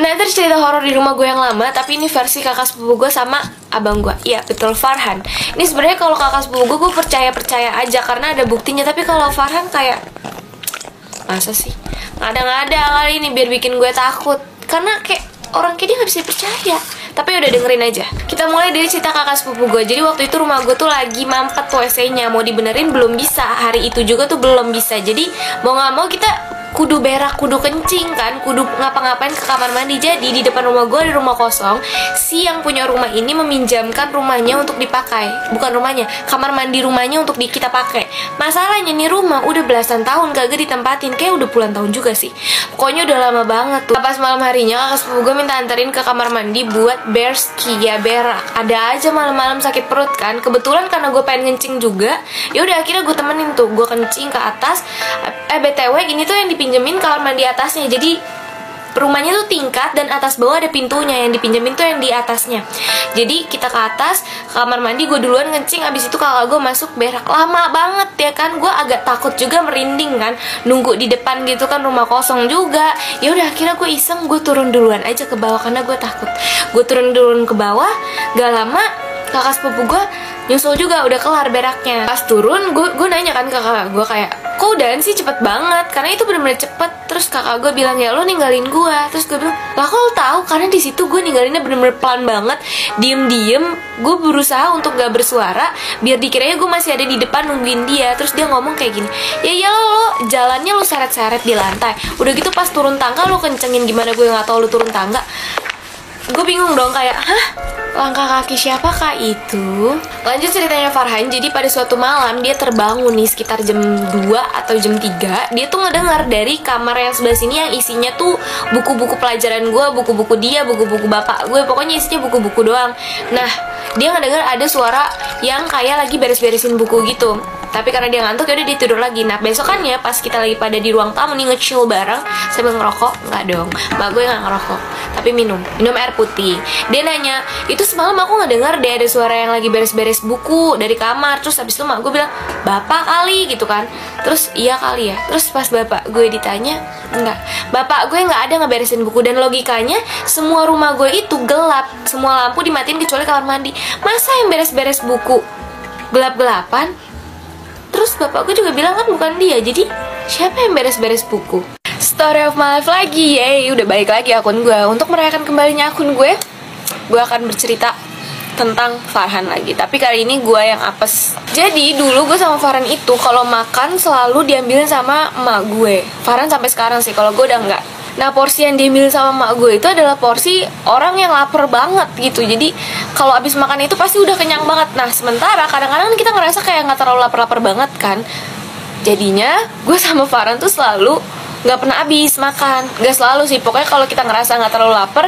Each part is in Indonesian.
Nah, itu cerita horor di rumah gue yang lama, tapi ini versi kakak sepupu gue sama abang gue. Iya, betul, Farhan. Ini sebenarnya kalau kakak sepupu gue percaya aja karena ada buktinya. Tapi kalau Farhan kayak, masa sih? Nggak ada kali ini biar bikin gue takut. Karena kayak orang kayak dia nggak bisa percaya. Tapi udah dengerin aja. Kita mulai dari cerita kakak sepupu gue. Jadi waktu itu rumah gue tuh lagi mampet WC-nya. Mau dibenerin belum bisa. Hari itu juga tuh belum bisa. Jadi mau nggak mau kita kudu berak, kudu kencing kan, kudu ngapa-ngapain ke kamar mandi. Jadi di depan rumah gue ada rumah kosong. Si yang punya rumah ini meminjamkan rumahnya untuk dipakai. Bukan rumahnya, kamar mandi rumahnya untuk kita pakai. Masalahnya nih rumah udah belasan tahun kagak ditempatin. Kayak udah puluhan tahun juga sih. Pokoknya udah lama banget tuh. Pas malam harinya kakak sepupu gue minta anterin ke kamar mandi buat berski, ya berak. Ada aja malam-malam sakit perut kan. Kebetulan karena gue pengen kencing juga, ya udah akhirnya gue temenin tuh. Gue kencing ke atas. BTW ini tuh yang dipinjemin kamar mandi atasnya. Jadi rumahnya tuh tingkat dan atas bawah ada pintunya. Yang dipinjemin tuh yang di atasnya. Jadi kita ke atas kamar mandi, gue duluan kencing. Abis itu kakak gue masuk berak. Lama banget ya kan. Gue agak takut juga, merinding kan, nunggu di depan gitu kan, rumah kosong juga. Ya udah akhirnya gue iseng, gue turun duluan aja ke bawah karena gue takut. Gue turun ke bawah. Gak lama kakak sepupu gue nyusul juga, udah kelar beraknya. Pas turun gue nanya kan ke kakak gue kayak, kok udahan sih cepet banget? Karena itu bener-bener cepet. Terus kakak gue bilang, ya lo ninggalin gue. Terus gue bilang, lah kok lo tahu? Karena di situ gue ninggalinnya bener-bener pelan banget, diem-diem. Gue berusaha untuk gak bersuara biar dikiranya gue masih ada di depan nungguin dia. Terus dia ngomong kayak gini, ya lo jalannya lo seret-seret di lantai. Udah gitu pas turun tangga lo kencengin gimana, gue gak tahu lo turun tangga. Gue bingung dong kayak, hah? Langkah kaki siapakah itu? Lanjut ceritanya Farhan. Jadi pada suatu malam dia terbangun nih sekitar jam 2 atau jam 3. Dia tuh ngedengar dari kamar yang sebelah sini yang isinya tuh buku-buku pelajaran gue, buku-buku dia, buku-buku bapak gue. Pokoknya isinya buku-buku doang. Nah, dia ngedengar ada suara yang kayak lagi beres-beresin buku gitu. Tapi karena dia ngantuk, yaudah dia tidur lagi. Nah, besokannya pas kita lagi pada di ruang tamu nih nge-chill bareng sambil ngerokok. Nggak dong, mbak gue nggak ngerokok, tapi minum air putih. Dia nanya, itu semalam aku ngedengar deh ada suara yang lagi beres-beres buku dari kamar. Terus habis itu mak gue bilang, bapak kali gitu kan. Terus iya kali ya. Terus pas bapak gue ditanya, enggak, bapak gue nggak ada ngeberesin buku. Dan logikanya semua rumah gue itu gelap, semua lampu dimatiin kecuali kamar mandi. Masa yang beres-beres buku gelap-gelapan? Terus bapak gue juga bilang kan bukan dia. Jadi siapa yang beres-beres buku? Story of my life lagi, yeay, udah balik lagi akun gue. Untuk merayakan kembalinya akun gue akan bercerita tentang Farhan lagi. Tapi kali ini gue yang apes. Jadi dulu gue sama Farhan itu kalau makan selalu diambilin sama emak gue. Farhan sampai sekarang sih, kalau gue udah enggak. Nah, porsi yang diambil sama emak gue itu adalah porsi orang yang lapar banget gitu. Jadi kalau abis makan itu pasti udah kenyang banget. Nah, sementara kadang-kadang kita ngerasa kayak nggak terlalu lapar-lapar banget kan. Jadinya gue sama Farhan tuh selalu nggak pernah habis makan. Nggak selalu sih, pokoknya kalau kita ngerasa nggak terlalu lapar,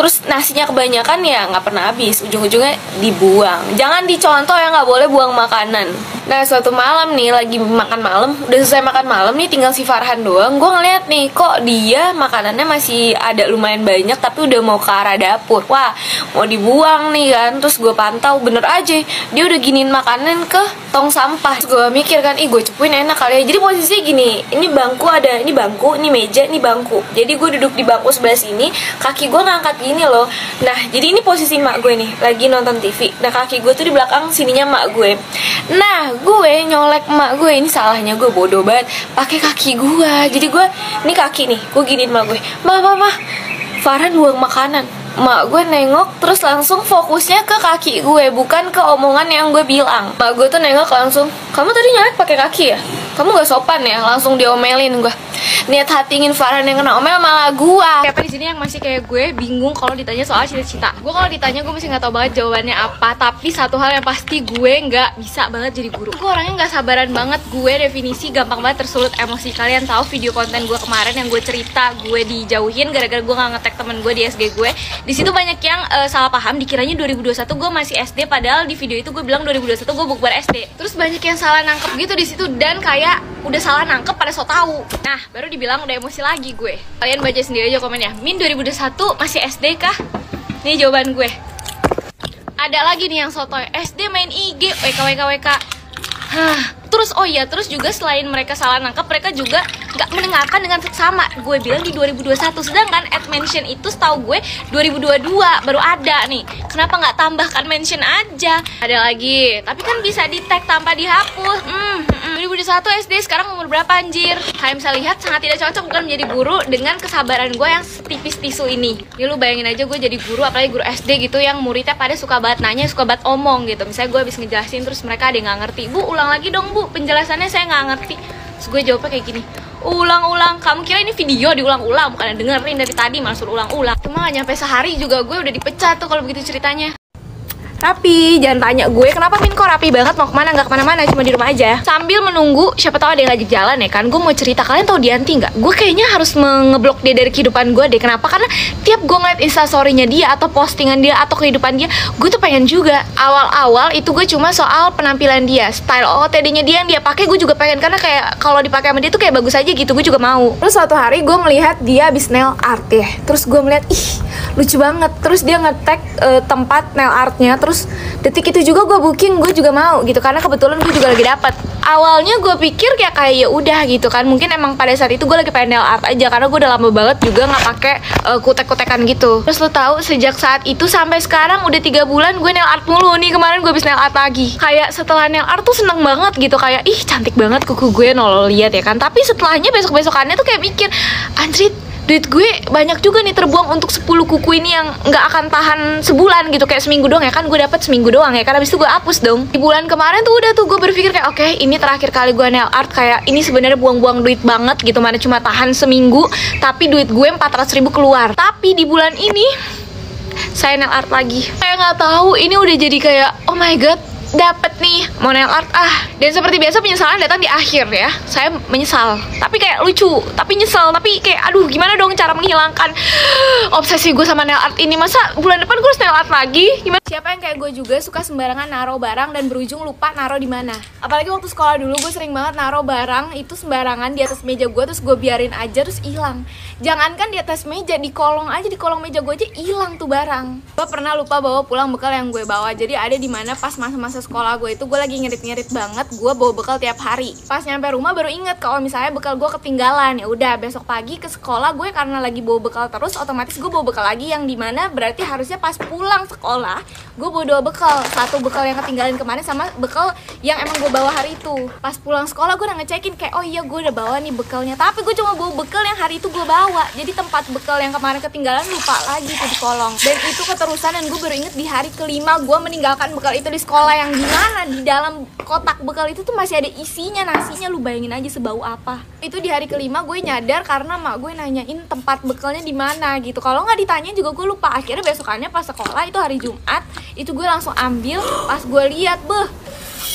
terus nasinya kebanyakan ya nggak pernah habis, ujung-ujungnya dibuang. Jangan dicontoh ya, nggak boleh buang makanan. Nah, suatu malam nih lagi makan malam, udah selesai makan malam nih, tinggal si Farhan doang. Gue ngeliat nih, kok dia makanannya masih ada lumayan banyak, tapi udah mau ke arah dapur. Wah, mau dibuang nih kan. Terus gue pantau, bener aja dia udah giniin makanan ke tong sampah. Terus gue mikir kan, gue cepuin enak kali ya. Jadi posisinya gini, ini bangku ada, ini bangku, ini meja, ini bangku. Jadi gue duduk di bangku sebelah sini, kaki gue ngangkat gini loh. Nah, jadi ini posisi mak gue nih, lagi nonton TV. Nah, kaki gue tuh di belakang sininya mak gue. Nah, gue nyolek mak gue, ini salahnya gue, bodoh banget, pakai kaki gue. Jadi gue, ini kaki nih, gue giniin mak gue, mah, Farhan buang makanan. Mak gue nengok terus langsung fokusnya ke kaki gue, bukan ke omongan yang gue bilang. Mak gue tuh nengok langsung, kamu tadi nyolek pakai kaki ya? Kamu gak sopan ya? Langsung diomelin gue. Niat hati ingin Farhan yang kena omel malah gue. Siapa di sini yang masih kayak gue bingung kalau ditanya soal cita-cita? Gue kalau ditanya gue masih nggak tahu banget jawabannya apa. Tapi satu hal yang pasti, gue nggak bisa banget jadi guru. Gue orangnya nggak sabaran banget. Gue definisi gampang banget tersulut emosi. Kalian tahu video konten gue kemarin yang gue cerita gue dijauhin gara-gara gue nggak nge-tag temen gue di SG gue. Di situ banyak yang salah paham, dikiranya 2021 gue masih SD, padahal di video itu gue bilang 2021 gue bukber SD. Terus banyak yang salah nangkep gitu di situ, dan kayak udah salah nangkep pada so tahu. Nah, baru dibilang udah emosi lagi gue. Kalian baca sendiri aja komennya. Min 2021 masih SD kah? Nih jawaban gue. Ada lagi nih yang sotoy, SD main IG, WK. Hah, Terus oh iya, terus juga selain mereka salah nangkap, mereka juga nggak mendengarkan dengan seksama. Gue bilang di 2021, sedangkan add mention itu setahu gue 2022 baru ada nih. Kenapa nggak tambahkan mention aja? Ada lagi, tapi kan bisa di tag tanpa dihapus. 2021 SD, sekarang umur berapa anjir? Kalian bisa lihat sangat tidak cocok bukan menjadi guru dengan kesabaran gue yang tipis tisu ini. Ya lu bayangin aja gue jadi guru, apalagi guru SD gitu yang muridnya pada suka banget nanya, suka banget omong gitu. Misalnya gue habis ngejelasin terus mereka ada yang nggak ngerti, "Bu, ulang lagi dong Bu, penjelasannya saya nggak ngerti." Terus gue jawabnya kayak gini, "Ulang-ulang, kamu kira ini video diulang-ulang, bukan dengerin dari tadi malah suruh ulang-ulang." Cuma gak nyampe sehari juga gue udah dipecat tuh kalau begitu ceritanya. Rapi, jangan tanya gue kenapa Min kok rapi banget, mau kemana, nggak kemana-mana, cuma di rumah aja sambil menunggu siapa tahu ada yang ngajak jalan ya kan. Gue mau cerita, kalian tahu Dianti nggak? Gue kayaknya harus ngeblok dia dari kehidupan gue deh. Kenapa? Karena tiap gue ngeliat instastorynya dia atau postingan dia atau kehidupan dia, gue tuh pengen juga. Awal-awal itu gue cuma soal penampilan dia, style OOTD-nya dia yang dia pakai, gue juga pengen karena kayak kalau dipakai sama dia tuh kayak bagus aja gitu, gue juga mau. Terus suatu hari gue melihat dia habis nail art ya, terus gue melihat ih lucu banget, terus dia nge-tag tempat nail artnya, terus detik itu juga gue booking, gue juga mau gitu karena kebetulan gue juga lagi dapat. Awalnya gue pikir kayak ya udah gitu kan, mungkin emang pada saat itu gue lagi pengen nail art aja karena gue udah lama banget juga nggak pakai kutek-kutekan gitu. Terus lo tahu sejak saat itu sampai sekarang udah 3 bulan gue nail art mulu nih. Kemarin gue habis nail art lagi, kayak setelah nail art tuh seneng banget gitu, kayak ih cantik banget kuku gue, nolol lihat ya kan. Tapi setelahnya besok-besokannya tuh kayak mikir, anjrit, duit gue banyak juga nih terbuang untuk 10 kuku ini yang nggak akan tahan sebulan gitu, kayak seminggu doang ya kan. Gue dapet seminggu doang ya kan, habis itu gue hapus dong. Di bulan kemarin tuh udah tuh gue berpikir kayak oke, ini terakhir kali gue nail art, kayak ini sebenarnya buang-buang duit banget gitu, mana cuma tahan seminggu tapi duit gue 400.000 keluar. Tapi di bulan ini saya nail art lagi, kayak nggak tahu ini udah jadi kayak oh my god, dapet nih mau nail art dan seperti biasa penyesalan datang di akhir ya. Saya menyesal, tapi kayak lucu, tapi nyesel, tapi kayak aduh gimana dong cara menghilangkan obsesi gue sama nail art ini. Masa bulan depan gue harus nail art lagi? Gimana? Siapa yang kayak gue juga suka sembarangan naruh barang dan berujung lupa naruh di mana? Apalagi waktu sekolah dulu gue sering banget naruh barang itu sembarangan di atas meja gue, terus gue biarin aja terus hilang. Jangankan di atas meja, di kolong aja, di kolong meja gue aja hilang tuh barang. Gue pernah lupa bawa pulang bekal yang gue bawa. Jadi ada di mana pas masa-masa sekolah gue itu gue lagi ngirit-ngirit banget, gue bawa bekal tiap hari. Pas nyampe rumah baru inget kalau misalnya bekal gue ketinggalan. Ya udah besok pagi ke sekolah gue karena lagi bawa bekal terus, otomatis gue bawa bekal lagi, yang dimana berarti harusnya pas pulang sekolah gue bawa 2 bekal, satu bekal yang ketinggalan kemarin sama bekal yang emang gue bawa hari itu. Pas pulang sekolah gue udah ngecekin kayak oh iya gue udah bawa nih bekalnya, tapi gue cuma bawa bekal yang hari itu gue bawa. Jadi tempat bekal yang kemarin ketinggalan lupa lagi tuh di kolong. Dan itu keterusan, dan gue baru inget di hari kelima gue meninggalkan bekal itu di sekolah, yang dimana di dalam kotak bekal itu tuh masih ada isinya, nasinya. Lu bayangin aja sebau apa. Itu di hari kelima gue nyadar karena mak gue nanyain tempat bekalnya di mana gitu. Kalau nggak ditanyain juga gue lupa. Akhirnya besokannya pas sekolah itu hari Jumat, itu gue langsung ambil. Pas gue lihat,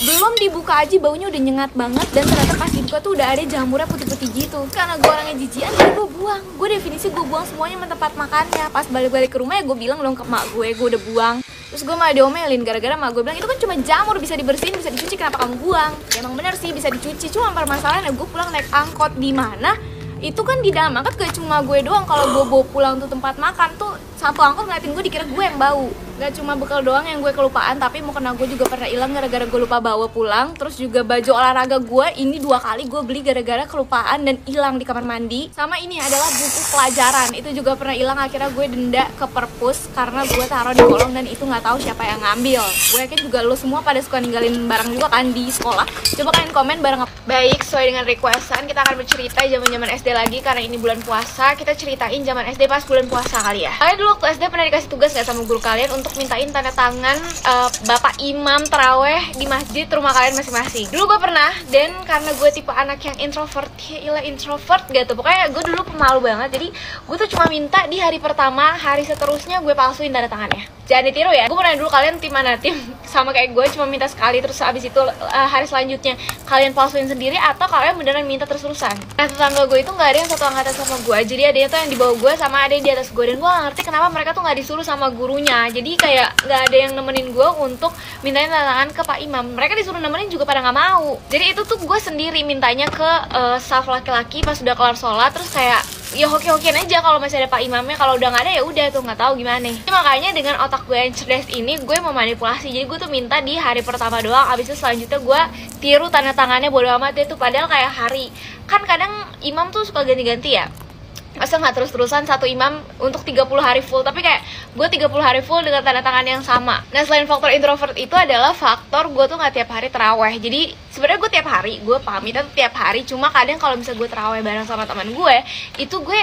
belum dibuka aja baunya udah nyengat banget, dan ternyata pas dibuka tuh udah ada jamurnya putih-putih gitu. Karena gue orangnya jijian, jadi gue buang. Gue definisi gue buang semuanya sama tempat makannya. Pas balik-balik ke rumah ya gue bilang dong ke mak gue udah buang. Terus gue malah diomelin gara-gara mak gue bilang itu kan cuma jamur, bisa dibersihin, bisa dicuci, kenapa kamu buang? Ya emang bener sih bisa dicuci, cuma permasalahannya gue pulang naik angkot di mana itu kan di dalam angkot gak cuma gue doang. Kalau gue bawa pulang tuh tempat makan tuh satu angkot ngeliatin gue, dikira gue yang bau. Gak cuma bekal doang yang gue kelupaan, tapi mukena gue juga pernah hilang gara-gara gue lupa bawa pulang. Terus juga baju olahraga gue ini 2 kali gue beli gara-gara kelupaan dan hilang di kamar mandi. Sama ini adalah buku pelajaran, itu juga pernah hilang. Akhirnya gue denda ke perpus karena gue taruh di kolong dan itu nggak tahu siapa yang ngambil. Gue yakin juga lo semua pada suka ninggalin barang juga kan di sekolah. Coba kalian komen bareng. Baik, sesuai dengan requestan kita akan bercerita zaman-zaman SD lagi karena ini bulan puasa. Kita ceritain zaman SD pas bulan puasa kali ya. Kalian dulu waktu SD pernah dikasih tugas gak sama guru kalian untuk mintain tanda tangan bapak imam teraweh di masjid rumah kalian masing-masing? Dulu gue pernah, dan karena gue tipe anak yang introvert, ya ilah introvert gak tuh, pokoknya gue dulu pemalu banget. Jadi gue tuh cuma minta di hari pertama, hari seterusnya gue palsuin tanda tangannya. Jangan ditiru ya. Gue pernah dulu, kalian tim mana? Tim sama kayak gue cuma minta sekali, terus abis itu hari selanjutnya kalian palsuin sendiri, atau kalian beneran minta terus-terusan? Nah, tetangga gue itu gak ada yang satu angkatan sama gue, jadi adanya tuh yang di bawah gue sama ada yang di atas gue, dan gue gak ngerti kenapa mereka tuh gak disuruh sama gurunya. Jadi kayak nggak ada yang nemenin gue untuk mintain tanda tangan ke Pak Imam. Mereka disuruh nemenin juga pada nggak mau. Jadi itu tuh gue sendiri mintanya ke staff laki-laki pas udah kelar sholat. Terus kayak ya hoki-hokian aja kalau masih ada Pak Imamnya, kalau udah nggak ada ya udah tuh nggak tahu gimana. Jadi makanya dengan otak gue yang cerdas ini gue memanipulasi. Jadi gue tuh minta di hari pertama doang, abis itu selanjutnya gue tiru tanda tangannya bodo amat deh tuh. Padahal kayak hari kan kadang imam tuh suka ganti-ganti ya, masa nggak terus-terusan satu imam untuk 30 hari full, tapi kayak gue 30 hari full dengan tanda tangan yang sama. Nah selain faktor introvert itu adalah faktor gue tuh nggak tiap hari terawih. Jadi sebenarnya gue tiap hari, gue pamitnya tuh tiap hari, cuma kadang kalau misalnya gue terawih bareng sama teman gue, itu gue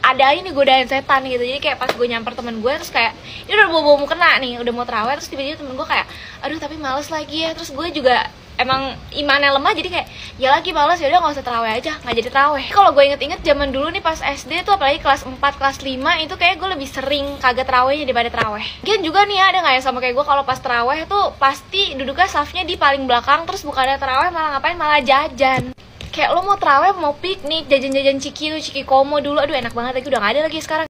ada ini godain setan gitu. Jadi kayak pas gue nyamper temen gue terus kayak ini udah mau kena nih, udah mau terawih, terus tiba-tiba temen gue kayak aduh tapi males lagi ya. Terus gue juga emang imannya lemah, jadi kayak ya lagi males, yaudah nggak usah terawih aja, nggak jadi terawih. Kalau gue inget-inget zaman dulu nih pas SD tuh, apalagi kelas 4, kelas 5 itu kayak gue lebih sering kagak terawihnya daripada terawih. Mungkin juga nih ada nggak ya sama kayak gue, kalau pas terawih tuh pasti duduknya safnya di paling belakang, terus bukannya terawih malah ngapain, malah jajan. Kayak lo mau terawih mau piknik, jajan-jajan Ciki Komo dulu, aduh enak banget lagi, udah nggak ada lagi sekarang.